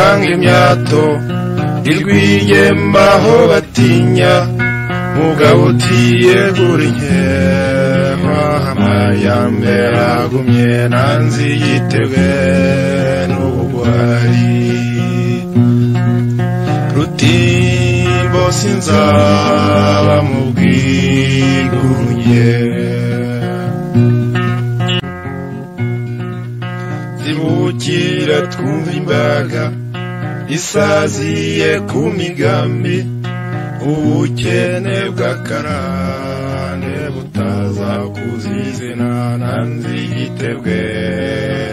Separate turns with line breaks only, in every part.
rutanga imyato irwiyembaho batinya mugabo utiyegura inkema amayambere agumye nanzi yitebwe n'ubugwari Rutimbo sinzaba mu bwigunge zibukira twumva imbaga isaziye ku migambi ubukene bw'akarande butaza kuzizina nanzi yitebwe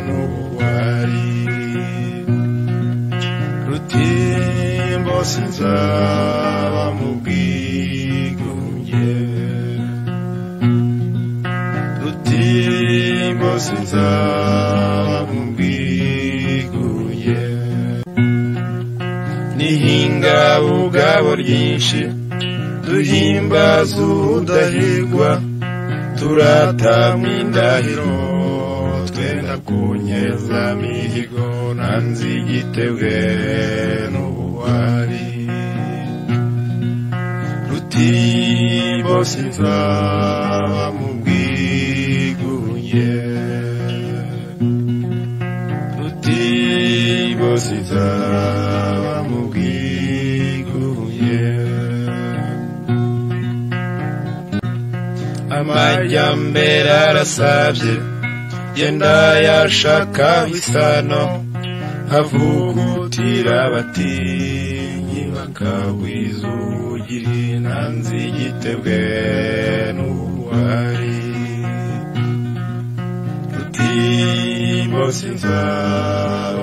n'ubugwari Rutimbo sinzaba mu bwigunge Rutimbo sinzaba mu bwigunge nihinga ubugabo ryinshi duhimbaza udahigwa turatamwa indahiro twenda kunyeza mihigo nanzi yitebwe n'ubugwari Rutimbo sinzaba mu bwigunge Rutimbo sinzaba mu bwigunge amajyambere arasabye yenda yashaka isano havugutira abatinyi bakagwiza ubugiri nanzi yitebwe n'ubugwari Rutimbo sinzaba